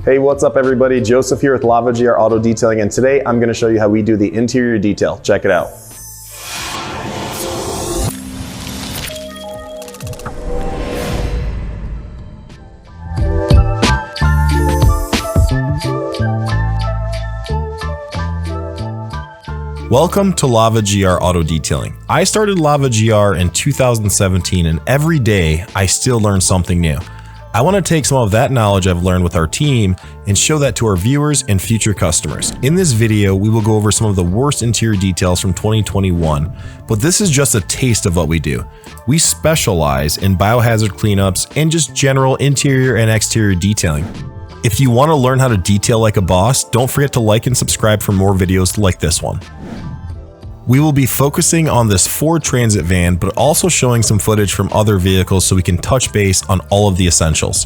Hey, what's up everybody? Joseph here with Lava GR Auto Detailing, and today I'm going to show you how we do the interior detail. Check it out. Welcome to Lava GR Auto Detailing. I started Lava GR in 2017, and every day I still learn something new. I want to take some of that knowledge I've learned with our team and show that to our viewers and future customers. In this video, we will go over some of the worst interior details from 2021, but this is just a taste of what we do. We specialize in biohazard cleanups and just general interior and exterior detailing. If you want to learn how to detail like a boss, don't forget to like and subscribe for more videos like this one. We will be focusing on this Ford Transit van, but also showing some footage from other vehicles so we can touch base on all of the essentials.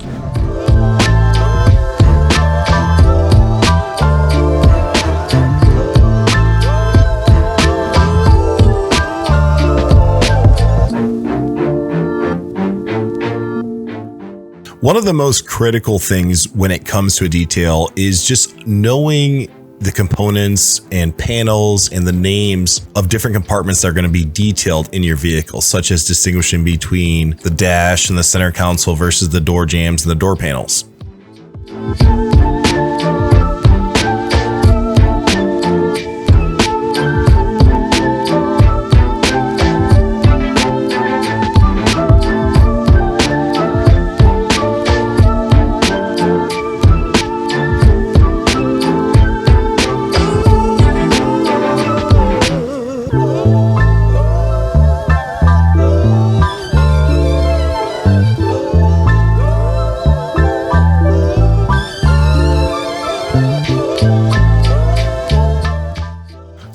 One of the most critical things when it comes to a detail is just knowing the components and panels and the names of different compartments that are going to be detailed in your vehicle, such as distinguishing between the dash and the center console versus the door jambs and the door panels.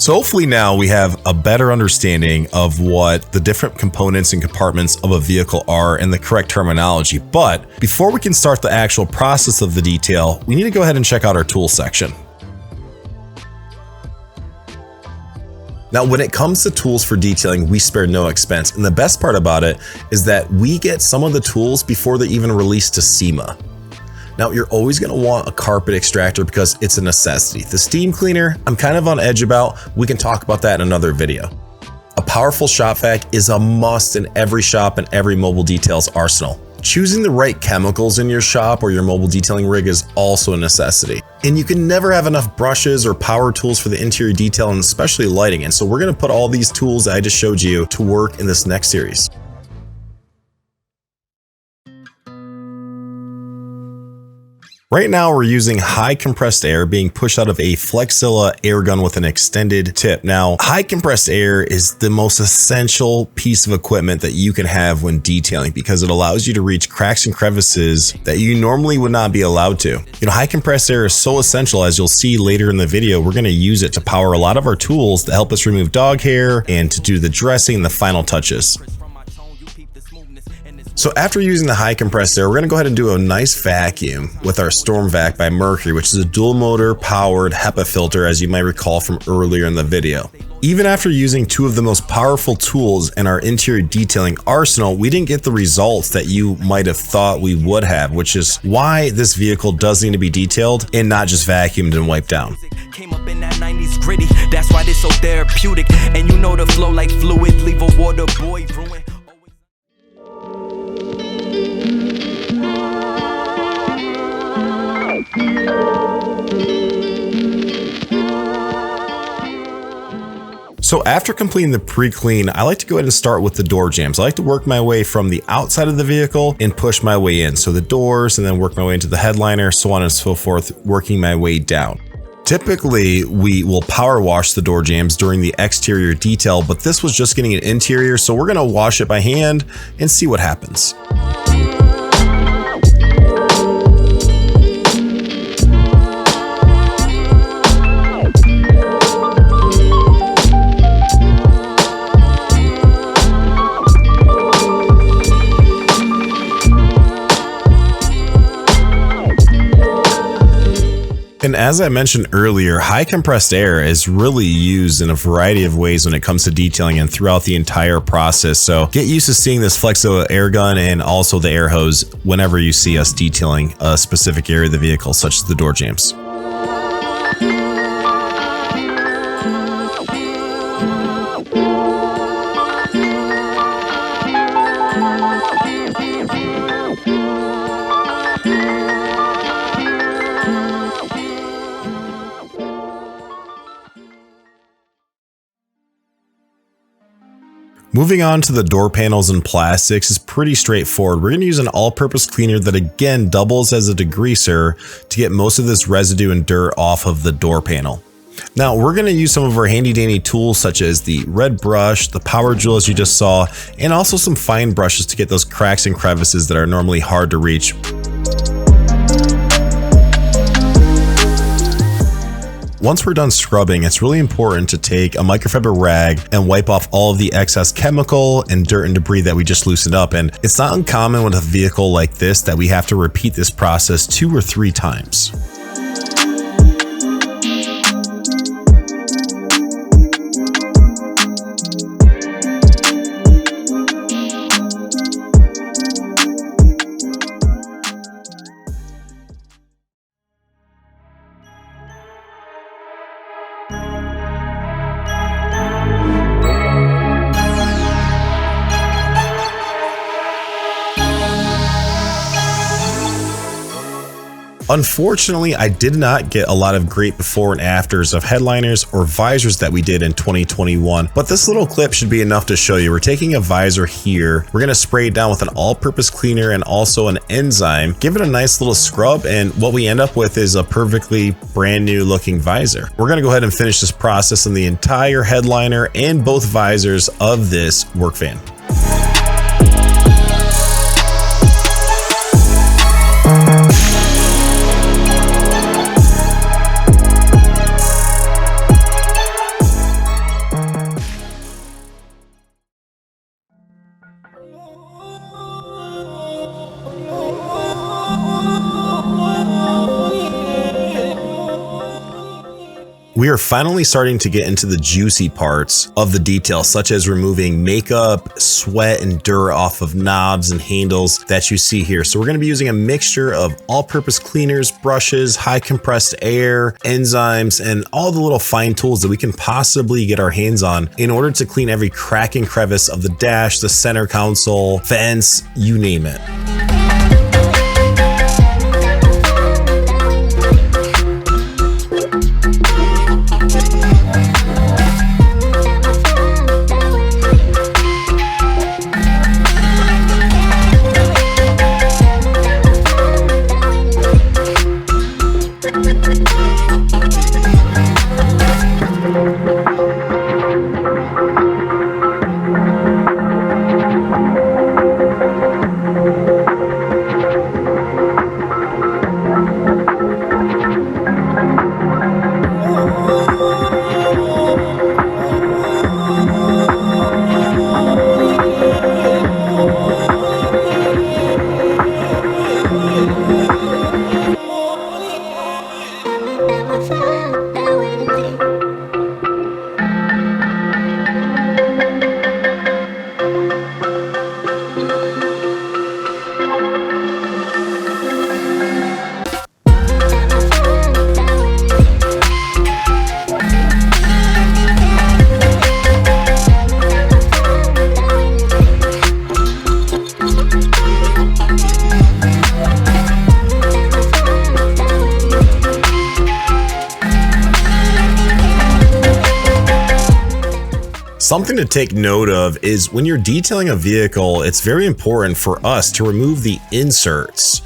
So hopefully now we have a better understanding of what the different components and compartments of a vehicle are and the correct terminology. But before we can start the actual process of the detail, we need to go ahead and check out our tools section. Now, when it comes to tools for detailing, we spare no expense. And the best part about it is that we get some of the tools before they even release to SEMA. Now, you're always going to want a carpet extractor because it's a necessity. The steam cleaner, I'm kind of on edge about. We can talk about that in another video. A powerful shop vac is a must in every shop and every mobile details arsenal. Choosing the right chemicals in your shop or your mobile detailing rig is also a necessity. And you can never have enough brushes or power tools for the interior detail, and especially lighting. And so we're going to put all these tools that I just showed you to work in this next series. Right now we're using high compressed air being pushed out of a Flexilla air gun with an extended tip. Now, high compressed air is the most essential piece of equipment that you can have when detailing because it allows you to reach cracks and crevices that you normally would not be allowed to. You know, high compressed air is so essential, as you'll see later in the video. We're going to use it to power a lot of our tools that help us remove dog hair and to do the dressing and the final touches. So after using the high compressed air, we're going to go ahead and do a nice vacuum with our Storm Vac by Mercury, which is a dual motor powered HEPA filter, as you might recall from earlier in the video. Even after using two of the most powerful tools in our interior detailing arsenal, we didn't get the results that you might have thought we would have, which is why this vehicle does need to be detailed and not just vacuumed and wiped down. Came up in that 90s gritty, that's why this so therapeutic. And you know the flow like fluid, leave a water boy ruin. So after completing the pre-clean, I like to go ahead and start with the door jambs. I like to work my way from the outside of the vehicle and push my way in. So the doors, and then work my way into the headliner, so on and so forth, working my way down. Typically, we will power wash the door jambs during the exterior detail, but this was just getting an interior, so we're gonna wash it by hand and see what happens. And as I mentioned earlier, high compressed air is really used in a variety of ways when it comes to detailing and throughout the entire process. So get used to seeing this Flexo air gun and also the air hose whenever you see us detailing a specific area of the vehicle, such as the door jambs. Moving on to the door panels and plastics is pretty straightforward. We're going to use an all-purpose cleaner that again doubles as a degreaser to get most of this residue and dirt off of the door panel. Now we're going to use some of our handy dandy tools such as the red brush, the power jewel as you just saw, and also some fine brushes to get those cracks and crevices that are normally hard to reach. Once we're done scrubbing, it's really important to take a microfiber rag and wipe off all of the excess chemical and dirt and debris that we just loosened up. And it's not uncommon with a vehicle like this that we have to repeat this process 2 or 3 times. Unfortunately, I did not get a lot of great before and afters of headliners or visors that we did in 2021, but this little clip should be enough to show you. We're taking a visor here, we're going to spray it down with an all-purpose cleaner and also an enzyme, give it a nice little scrub, and what we end up with is a perfectly brand new looking visor. We're going to go ahead and finish this process on the entire headliner and both visors of this work van. We are finally starting to get into the juicy parts of the detail, such as removing makeup, sweat, and dirt off of knobs and handles that you see here. So we're going to be using a mixture of all-purpose cleaners, brushes, high compressed air, enzymes, and all the little fine tools that we can possibly get our hands on in order to clean every crack and crevice of the dash, the center console, fence, you name it. Something to take note of is when you're detailing a vehicle, it's very important for us to remove the inserts.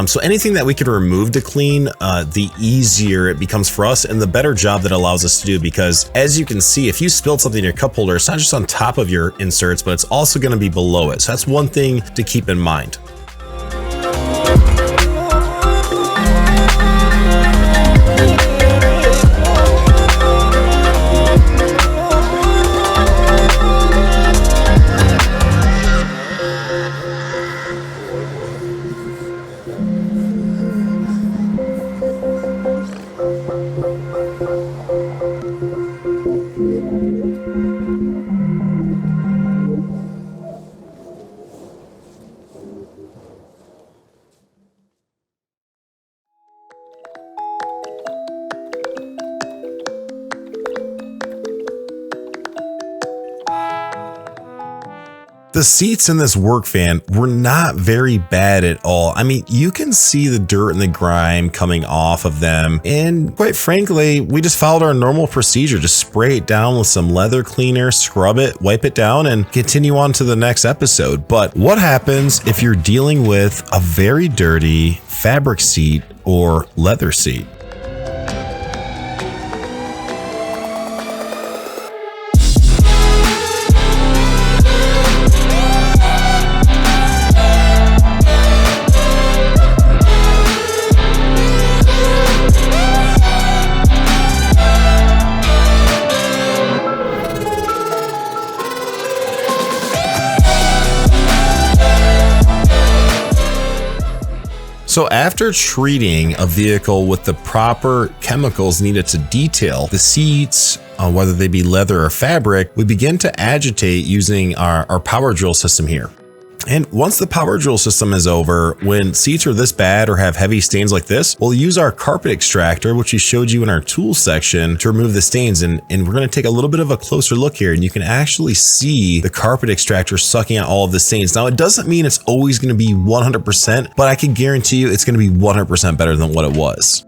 So anything that we can remove to clean, the easier it becomes for us and the better job that allows us to do, because as you can see, if you spilled something in your cup holder, it's not just on top of your inserts, but it's also going to be below it. So that's one thing to keep in mind. The seats in this work van were not very bad at all. I mean, you can see the dirt and the grime coming off of them. And quite frankly, we just followed our normal procedure. Just spray it down with some leather cleaner, scrub it, wipe it down, and continue on to the next episode. But what happens if you're dealing with a very dirty fabric seat or leather seat? So after treating a vehicle with the proper chemicals needed to detail the seats, whether they be leather or fabric, we begin to agitate using our power drill system here. And once the power drill system is over, when seats are this bad or have heavy stains like this, we'll use our carpet extractor, which we showed you in our tools section, to remove the stains. And we're going to take a little bit of a closer look here, and you can actually see the carpet extractor sucking out all of the stains. Now, it doesn't mean it's always going to be 100%, but I can guarantee you it's going to be 100% better than what it was.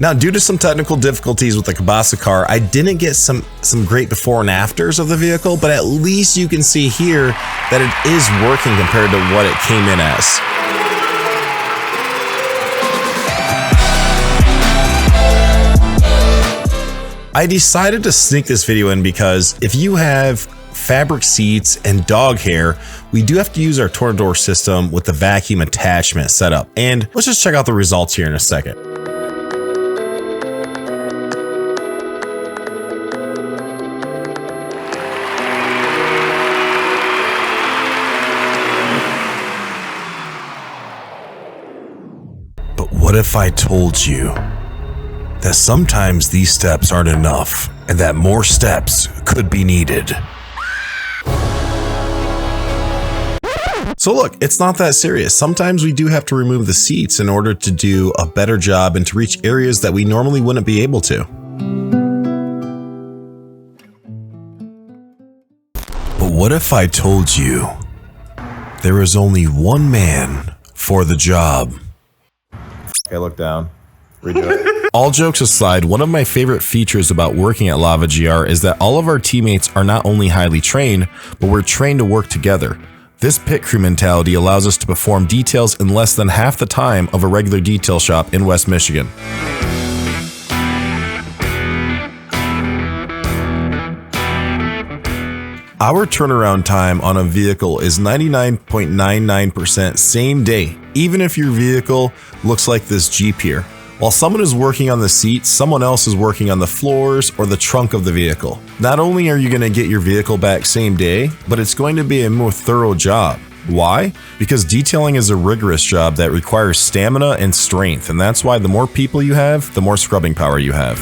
Now, due to some technical difficulties with the Kabasa car, I didn't get some great before and afters of the vehicle, but at least you can see here that it is working compared to what it came in as. I decided to sneak this video in because if you have fabric seats and dog hair, we do have to use our Odor system with the vacuum attachment set up. And let's just check out the results here in a second. What if I told you that sometimes these steps aren't enough and that more steps could be needed? So look, it's not that serious. Sometimes we do have to remove the seats in order to do a better job and to reach areas that we normally wouldn't be able to. But what if I told you there is only one man for the job? Okay, look down. Redo it. All jokes aside, one of my favorite features about working at Lava GR is that all of our teammates are not only highly trained, but we're trained to work together. This pit crew mentality allows us to perform details in less than half the time of a regular detail shop in West Michigan. Our turnaround time on a vehicle is 99.99% same day, even if your vehicle looks like this Jeep here. While someone is working on the seats, someone else is working on the floors or the trunk of the vehicle. Not only are you going to get your vehicle back same day, but it's going to be a more thorough job. Why? Because detailing is a rigorous job that requires stamina and strength, and that's why the more people you have, the more scrubbing power you have.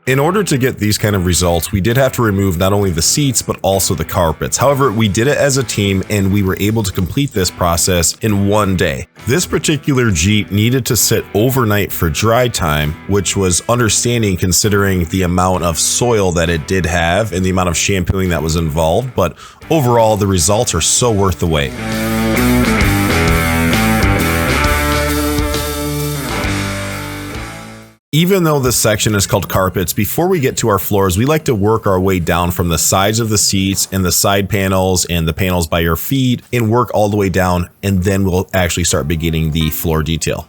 In order to get these kind of results, we did have to remove not only the seats, but also the carpets. However, we did it as a team and we were able to complete this process in one day. This particular Jeep needed to sit overnight for dry time, which was understanding considering the amount of soil that it did have and the amount of shampooing that was involved. But overall, the results are so worth the wait. Even though this section is called carpets, before we get to our floors, we like to work our way down from the sides of the seats and the side panels and the panels by your feet and work all the way down, and then we'll actually start beginning the floor detail.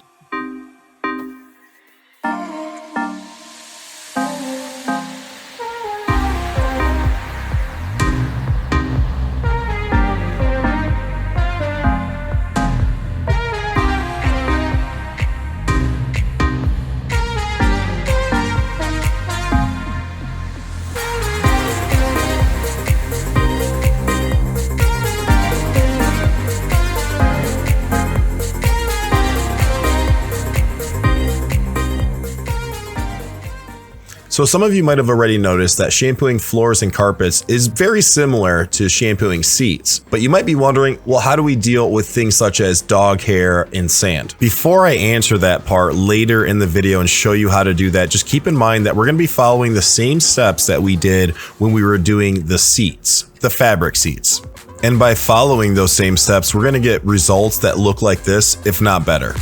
So some of you might have already noticed that shampooing floors and carpets is very similar to shampooing seats, but you might be wondering, well, how do we deal with things such as dog hair and sand? Before I answer that part later in the video and show you how to do that, just keep in mind that we're going to be following the same steps that we did when we were doing the seats, the fabric seats. And by following those same steps, we're going to get results that look like this, if not better.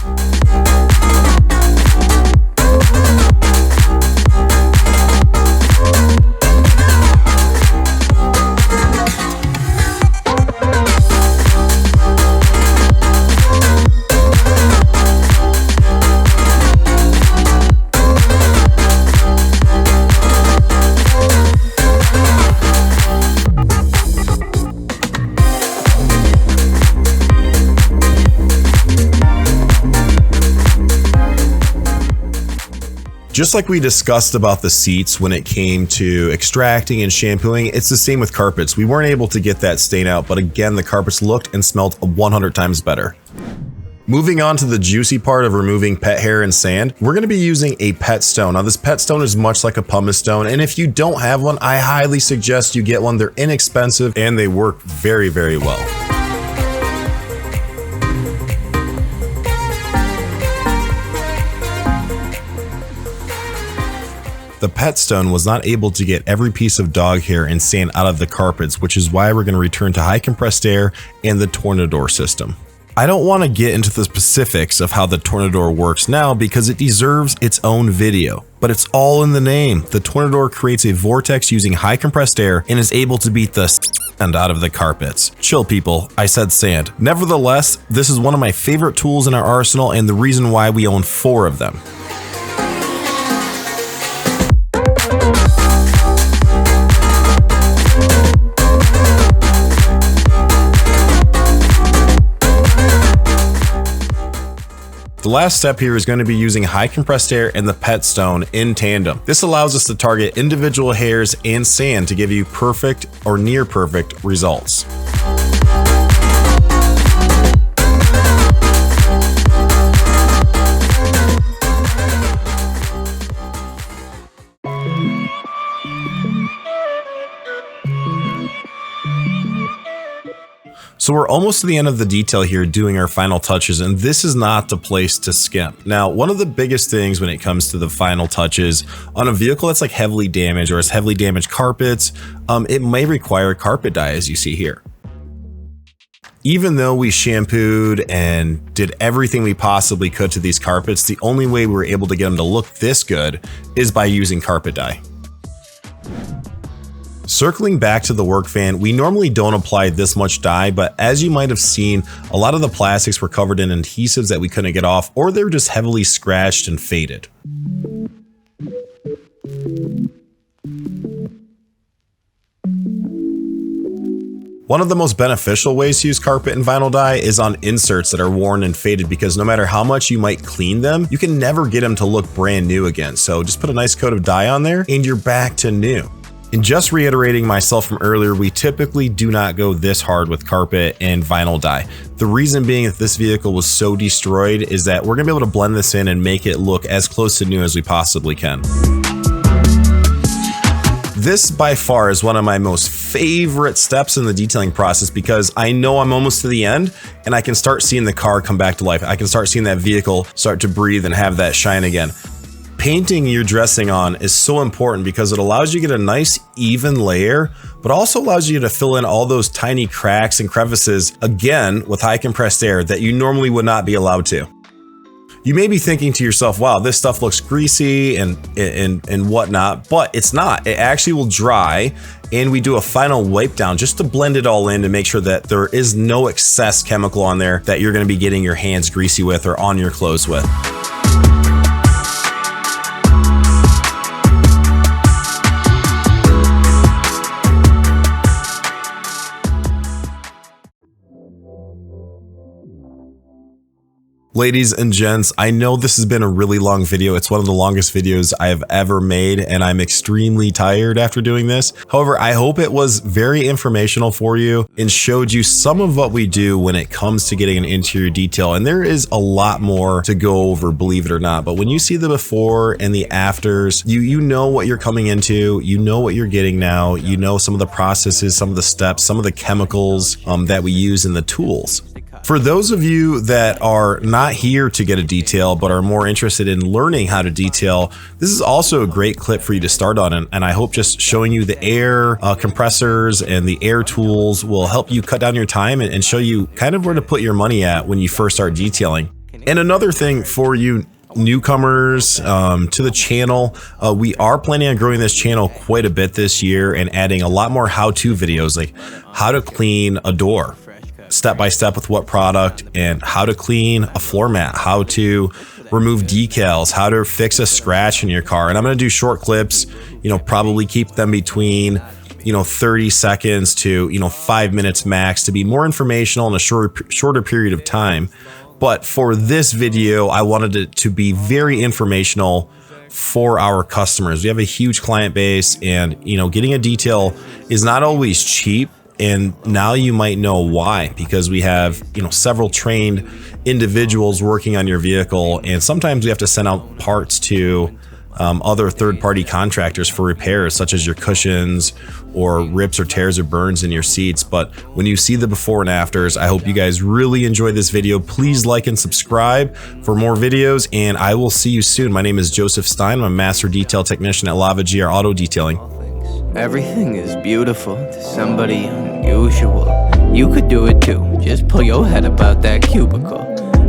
Just like we discussed about the seats when it came to extracting and shampooing, it's the same with carpets. We weren't able to get that stain out, but again, the carpets looked and smelled 100 times better. Moving on to the juicy part of removing pet hair and sand, we're going to be using a pet stone. Now this pet stone is much like a pumice stone, and if you don't have one, I highly suggest you get one. They're inexpensive and they work very, very well. The pet stone was not able to get every piece of dog hair and sand out of the carpets, which is why we're going to return to high compressed air and the Odor system. I don't want to get into the specifics of how the Odor works now because it deserves its own video, but it's all in the name. The Odor creates a vortex using high compressed air and is able to beat the sand out of the carpets. Chill people, I said sand. Nevertheless, this is one of my favorite tools in our arsenal and the reason why we own 4 of them. The last step here is going to be using high compressed air and the pet stone in tandem. This allows us to target individual hairs and sand to give you perfect or near perfect results. So we're almost to the end of the detail here doing our final touches, and this is not the place to skimp. Now, one of the biggest things when it comes to the final touches on a vehicle that's like heavily damaged or has heavily damaged carpets, it may require carpet dye, as you see here. Even though we shampooed and did everything we possibly could to these carpets, the only way we were able to get them to look this good is by using carpet dye. Circling back to the work fan, we normally don't apply this much dye, but as you might have seen, a lot of the plastics were covered in adhesives that we couldn't get off, or they were just heavily scratched and faded. One of the most beneficial ways to use carpet and vinyl dye is on inserts that are worn and faded, because no matter how much you might clean them, you can never get them to look brand new again. So just put a nice coat of dye on there and you're back to new. And just reiterating myself from earlier, we typically do not go this hard with carpet and vinyl dye. The reason being that this vehicle was so destroyed is that we're gonna be able to blend this in and make it look as close to new as we possibly can. This by far is one of my most favorite steps in the detailing process because I know I'm almost to the end and I can start seeing the car come back to life. I can start seeing that vehicle start to breathe and have that shine again. Painting your dressing on is so important because it allows you to get a nice even layer, but also allows you to fill in all those tiny cracks and crevices again with high compressed air that you normally would not be allowed to. You may be thinking to yourself, wow, this stuff looks greasy and whatnot, but it's not. It actually will dry, and we do a final wipe down just to blend it all in to make sure that there is no excess chemical on there that you're gonna be getting your hands greasy with or on your clothes with. Ladies and gents, I know this has been a really long video. It's one of the longest videos I have ever made, and I'm extremely tired after doing this. However, I hope it was very informational for you and showed you some of what we do when it comes to getting an interior detail. And there is a lot more to go over, believe it or not. But when you see the before and the afters, you know what you're coming into, you know what you're getting now, you know some of the processes, some of the steps, some of the chemicals that we use in the tools. For those of you that are not here to get a detail but are more interested in learning how to detail, this is also a great clip for you to start on, and I hope just showing you the air compressors and the air tools will help you cut down your time and show you kind of where to put your money at when you first start detailing. And another thing for you newcomers to the channel, we are planning on growing this channel quite a bit this year and adding a lot more how-to videos, like how to clean a door step by step with what product, and how to clean a floor mat, how to remove decals, how to fix a scratch in your car. And I'm going to do short clips, probably keep them between 30 seconds to 5 minutes max, to be more informational in a shorter period of time. But for this video, I wanted it to be very informational for our customers. We have a huge client base, and getting a detail is not always cheap. And now you might know why, because we have several trained individuals working on your vehicle, and sometimes we have to send out parts to other third-party contractors for repairs, such as your cushions or rips or tears or burns in your seats. But when you see the before and afters, I hope you guys really enjoy this video. Please like and subscribe for more videos, and I will see you soon. My name is Joseph Stein. I'm a master detail technician at Lava GR Auto Detailing. Everything is beautiful to somebody unusual. You could do it too, just pull your head about that cubicle.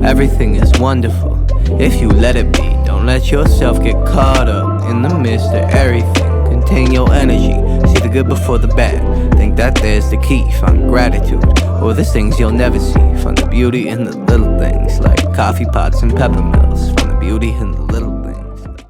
Everything is wonderful if you let it be. Don't let yourself get caught up in the midst of everything. Contain your energy, see the good before the bad. Think that there's the key, find gratitude. Or there's things you'll never see. Find the beauty in the little things, like coffee pots and pepper mills. Find the beauty in the little